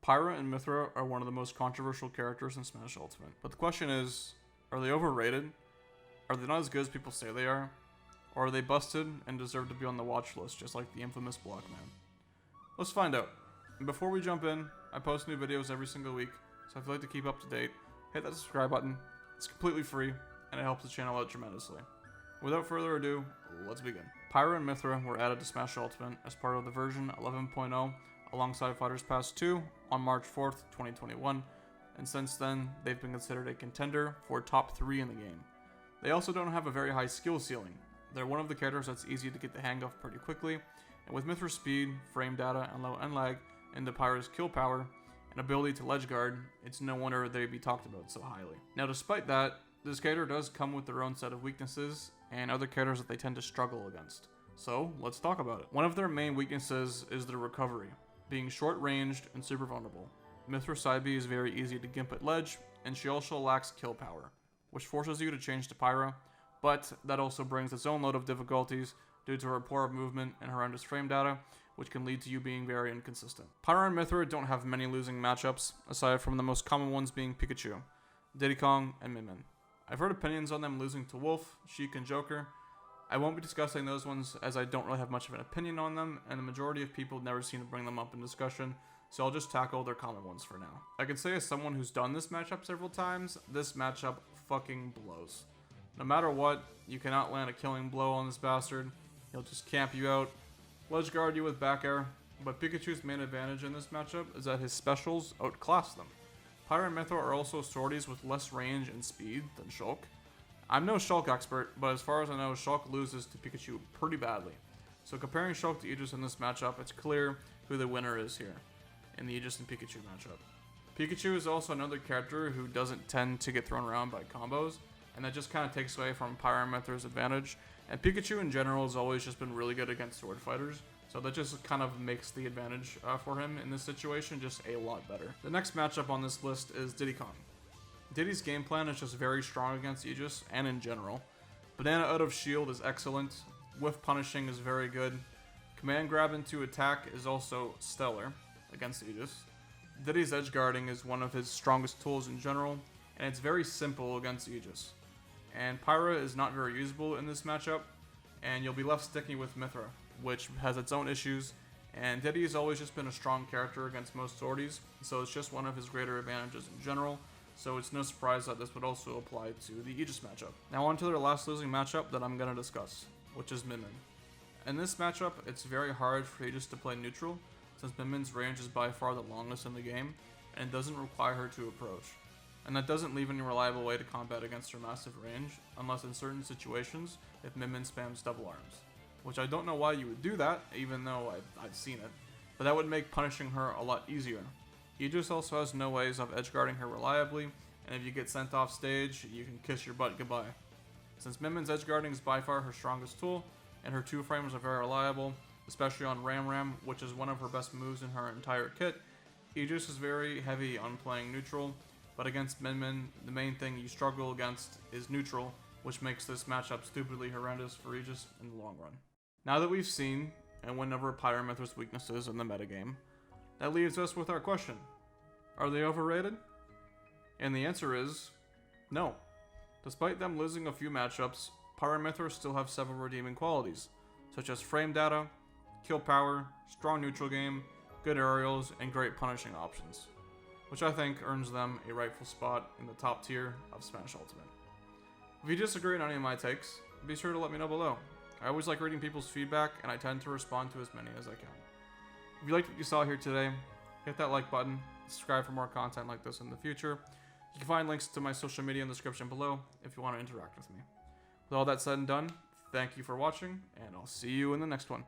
Pyra and Mythra are one of the most controversial characters in Smash Ultimate. But the question is, are they overrated? Are they not as good as people say they are? Or are they busted and deserve to be on the watch list just like the infamous Blockman? Let's find out. And before we jump in, I post new videos every single week, so if you'd like to keep up to date, hit that subscribe button. It's completely free, and it helps the channel out tremendously. Without further ado, let's begin. Pyra and Mythra were added to Smash Ultimate as part of the version 11.0 alongside Fighters Pass 2 on March 4th, 2021, and since then, they've been considered a contender for top 3 in the game. They also don't have a very high skill ceiling. They're one of the characters that's easy to get the hang of pretty quickly, and with Mythra's speed, frame data, and low end lag, into Pyra's kill power, and ability to ledge guard, it's no wonder they'd be talked about so highly. Now despite that, this character does come with their own set of weaknesses, and other characters that they tend to struggle against. So, let's talk about it. One of their main weaknesses is their recovery, being short-ranged and super vulnerable. Mythra's side B is very easy to gimp at ledge, and she also lacks kill power, which forces you to change to Pyra, but that also brings its own load of difficulties due to her poor movement and horrendous frame data, which can lead to you being very inconsistent. Pyra and Mythra don't have many losing matchups, aside from the most common ones being Pikachu, Diddy Kong, and Min Min. I've heard opinions on them losing to Wolf, Sheik, and Joker. I won't be discussing those ones as I don't really have much of an opinion on them, and the majority of people never seem to bring them up in discussion, so I'll just tackle their common ones for now. I can say as someone who's done this matchup several times, this matchup fucking blows. No matter what, you cannot land a killing blow on this bastard. He'll just camp you out, ledge guard you with back air, but Pikachu's main advantage in this matchup is that his specials outclass them. Pyra and Mythra are also swordies with less range and speed than Shulk. I'm no Shulk expert, but as far as I know, Shulk loses to Pikachu pretty badly. So comparing Shulk to Aegis in this matchup, it's clear who the winner is here in the Aegis and Pikachu matchup. Pikachu is also another character who doesn't tend to get thrown around by combos, and that just kind of takes away from Pyra and Mythra's advantage. And Pikachu in general has always just been really good against sword fighters, so that just kind of makes the advantage for him in this situation just a lot better. The next matchup on this list is Diddy Kong. Diddy's game plan is just very strong against Aegis and in general. Banana out of shield is excellent, whiff punishing is very good, command grab into attack is also stellar against Aegis. Diddy's edge guarding is one of his strongest tools in general, and it's very simple against Aegis. And Pyra is not very usable in this matchup, and you'll be left sticking with Mythra, which has its own issues, and Diddy has always just been a strong character against most swordies, so it's just one of his greater advantages in general, so it's no surprise that this would also apply to the Aegis matchup. Now on to their last losing matchup that I'm going to discuss, which is Min Min. In this matchup, it's very hard for Aegis to play neutral, since Min Min's range is by far the longest in the game, and it doesn't require her to approach. And that doesn't leave any reliable way to combat against her massive range, unless in certain situations, if Min Min spams double arms. Which I don't know why you would do that, even though I've seen it, but that would make punishing her a lot easier. Aegis also has no ways of edgeguarding her reliably, and if you get sent off stage, you can kiss your butt goodbye. Since Min Min's edgeguarding is by far her strongest tool, and her 2 frames are very reliable, especially on Ram Ram, which is one of her best moves in her entire kit, Aegis is very heavy on playing neutral, but against Min Min, the main thing you struggle against is neutral, which makes this matchup stupidly horrendous for Aegis in the long run. Now that we've seen and went over Pyra and Mythra's weaknesses in the metagame, that leaves us with our question. Are they overrated? And the answer is no. Despite them losing a few matchups, Pyra and Mythra still have several redeeming qualities, such as frame data, kill power, strong neutral game, good aerials, and great punishing options, which I think earns them a rightful spot in the top tier of Smash Ultimate. If you disagree on any of my takes, be sure to let me know below. I always like reading people's feedback, and I tend to respond to as many as I can. If you liked what you saw here today, hit that like button, subscribe for more content like this in the future. You can find links to my social media in the description below if you want to interact with me. With all that said and done, thank you for watching, and I'll see you in the next one.